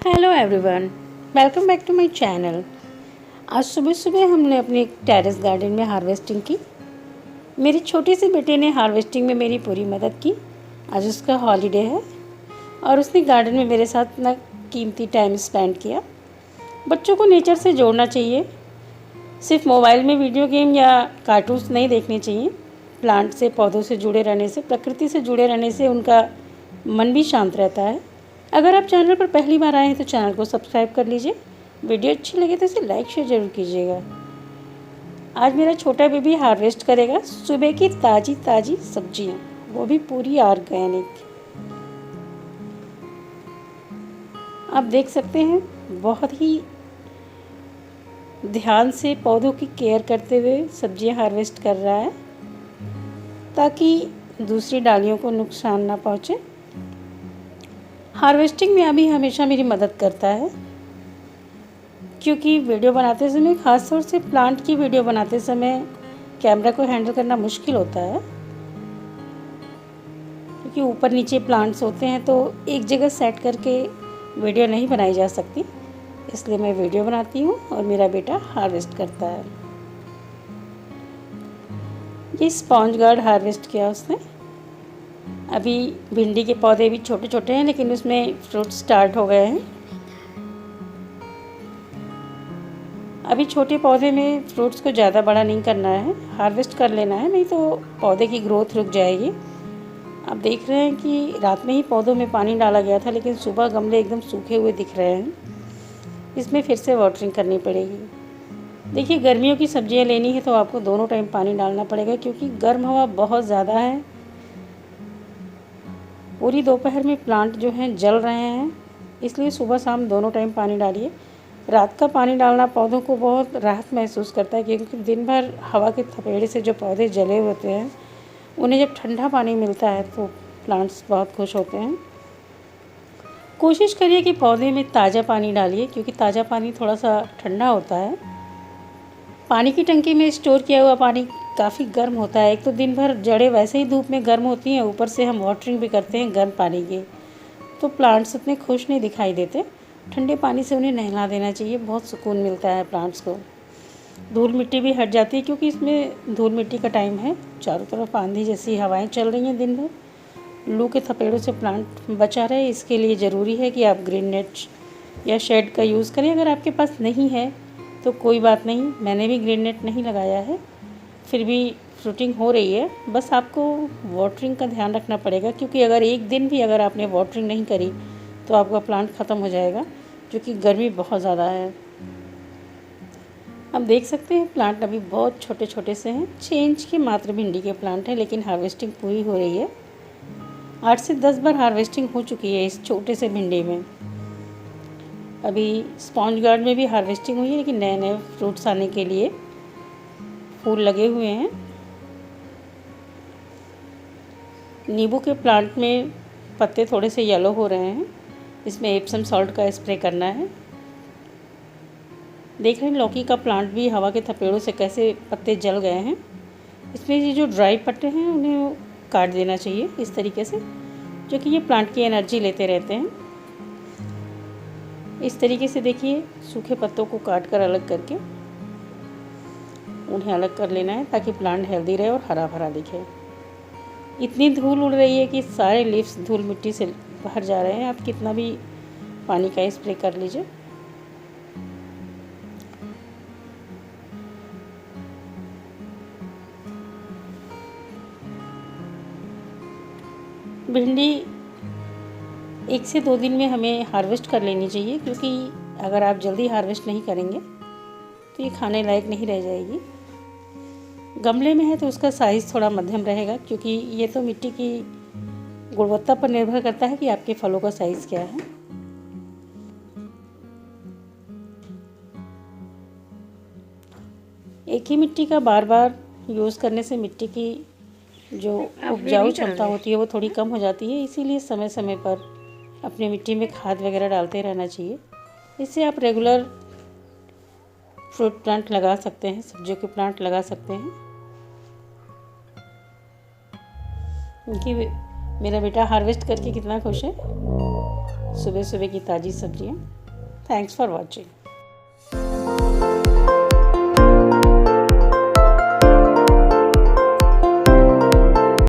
Hello everyone, welcome back to my channel. आज सुबह सुबह हमने अपने टेरेस गार्डन में हार्वेस्टिंग की। मेरी छोटी सी बेटी ने हार्वेस्टिंग में मेरी पूरी मदद की। आज उसका हॉलीडे है और उसने गार्डन में मेरे साथ इतना कीमती टाइम स्पेंड किया। बच्चों को नेचर से जोड़ना चाहिए, सिर्फ मोबाइल में वीडियो गेम या कार्टून्स नहीं देखने चाहिए। प्लांट से, पौधों से जुड़े रहने से, प्रकृति से जुड़े रहने से उनका मन भी शांत रहता है। अगर आप चैनल पर पहली बार आए हैं तो चैनल को सब्सक्राइब कर लीजिए। वीडियो अच्छी लगे तो इसे लाइक शेयर ज़रूर कीजिएगा। आज मेरा छोटा बेबी हार्वेस्ट करेगा सुबह की ताज़ी ताज़ी सब्जियां, वो भी पूरी ऑर्गेनिक। आप देख सकते हैं बहुत ही ध्यान से पौधों की केयर करते हुए सब्जियां हार्वेस्ट कर रहा है ताकि दूसरी डालियों को नुकसान ना पहुँचे। हार्वेस्टिंग में अभी हमेशा मेरी मदद करता है, क्योंकि वीडियो बनाते समय, ख़ासतौर से प्लांट की वीडियो बनाते समय, कैमरा को हैंडल करना मुश्किल होता है, क्योंकि ऊपर नीचे प्लांट्स होते हैं तो एक जगह सेट करके वीडियो नहीं बनाई जा सकती। इसलिए मैं वीडियो बनाती हूँ और मेरा बेटा हार्वेस्ट करता है। ये स्पॉन्ज गार्ड हार्वेस्ट किया उसने। अभी भिंडी के पौधे भी छोटे छोटे हैं, लेकिन उसमें फ्रूट स्टार्ट हो गए हैं। अभी छोटे पौधे में फ्रूट्स को ज़्यादा बड़ा नहीं करना है, हार्वेस्ट कर लेना है, नहीं तो पौधे की ग्रोथ रुक जाएगी। आप देख रहे हैं कि रात में ही पौधों में पानी डाला गया था, लेकिन सुबह गमले एकदम सूखे हुए दिख रहे हैं। इसमें फिर से वाटरिंग करनी पड़ेगी। देखिए, गर्मियों की सब्जियां लेनी है तो आपको दोनों टाइम पानी डालना पड़ेगा, क्योंकि गर्म हवा बहुत ज़्यादा है। पूरी दोपहर में प्लांट जो हैं जल रहे हैं, इसलिए सुबह शाम दोनों टाइम पानी डालिए। रात का पानी डालना पौधों को बहुत राहत महसूस करता है, क्योंकि दिन भर हवा के थपेड़े से जो पौधे जले होते हैं, उन्हें जब ठंडा पानी मिलता है तो प्लांट्स बहुत खुश होते हैं। कोशिश करिए कि पौधे में ताज़ा पानी डालिए, क्योंकि ताज़ा पानी थोड़ा सा ठंडा होता है। पानी की टंकी में स्टोर किया हुआ पानी काफ़ी गर्म होता है। एक तो दिन भर जड़ें वैसे ही धूप में गर्म होती हैं, ऊपर से हम वाटरिंग भी करते हैं गर्म पानी की, तो प्लांट्स उतने खुश नहीं दिखाई देते। ठंडे पानी से उन्हें नहला देना चाहिए, बहुत सुकून मिलता है प्लांट्स को। धूल मिट्टी भी हट जाती है, क्योंकि इसमें धूल मिट्टी का टाइम है। चारों तरफ आंधी जैसी हवाएं चल रही हैं दिन भर, लू के थपेड़ों से प्लांट बचा रहे। इसके लिए ज़रूरी है कि आप ग्रीन नेट या शेड का यूज़ करें। अगर आपके पास नहीं है तो कोई बात नहीं, मैंने भी ग्रीन नेट नहीं लगाया है, फिर भी फ्रूटिंग हो रही है। बस आपको वाटरिंग का ध्यान रखना पड़ेगा, क्योंकि अगर एक दिन भी अगर आपने वाटरिंग नहीं करी तो आपका प्लांट ख़त्म हो जाएगा, क्योंकि गर्मी बहुत ज़्यादा है। आप देख सकते हैं प्लांट अभी बहुत छोटे छोटे से हैं। 6 इंच के मात्र भिंडी के प्लांट हैं, लेकिन हार्वेस्टिंग पूरी हो रही है। 8 से 10 बार हार्वेस्टिंग हो चुकी है इस छोटे से भिंडी में। अभी स्पॉन्ज गार्ड में भी हार्वेस्टिंग हुई है, लेकिन नए नए फ्रूट्स आने के लिए फूल लगे हुए हैं। नींबू के प्लांट में पत्ते थोड़े से येलो हो रहे हैं, इसमें एप्सम सॉल्ट का स्प्रे करना है। देख रहे हैं लौकी का प्लांट भी हवा के थपेड़ों से कैसे पत्ते जल गए हैं। इसमें ये जो ड्राई पत्ते हैं उन्हें काट देना चाहिए इस तरीके से, जो कि ये प्लांट की एनर्जी लेते रहते हैं। इस तरीके से देखिए, सूखे पत्तों को काट कर अलग करके उन्हें अलग कर लेना है, ताकि प्लांट हेल्दी रहे और हरा भरा दिखे। इतनी धूल उड़ रही है कि सारे लीव्स धूल मिट्टी से बाहर जा रहे हैं। आप कितना भी पानी का स्प्रे कर लीजिए। भिंडी 1 से 2 दिन में हमें हार्वेस्ट कर लेनी चाहिए, क्योंकि अगर आप जल्दी हार्वेस्ट नहीं करेंगे तो ये खाने लायक नहीं रह जाएगी। गमले में है तो उसका साइज़ थोड़ा मध्यम रहेगा, क्योंकि ये तो मिट्टी की गुणवत्ता पर निर्भर करता है कि आपके फलों का साइज़ क्या है। एक ही मिट्टी का बार बार यूज़ करने से मिट्टी की जो उपजाऊ क्षमता होती है वो थोड़ी कम हो जाती है। इसीलिए समय समय पर अपनी मिट्टी में खाद वगैरह डालते रहना चाहिए। इससे आप रेगुलर फ्रूट प्लांट लगा सकते हैं, सब्जियों के प्लांट लगा सकते हैं। क्योंकि मेरा बेटा हार्वेस्ट करके कितना खुश है। सुबह सुबह की ताज़ी सब्जियाँ। Thanks for watching.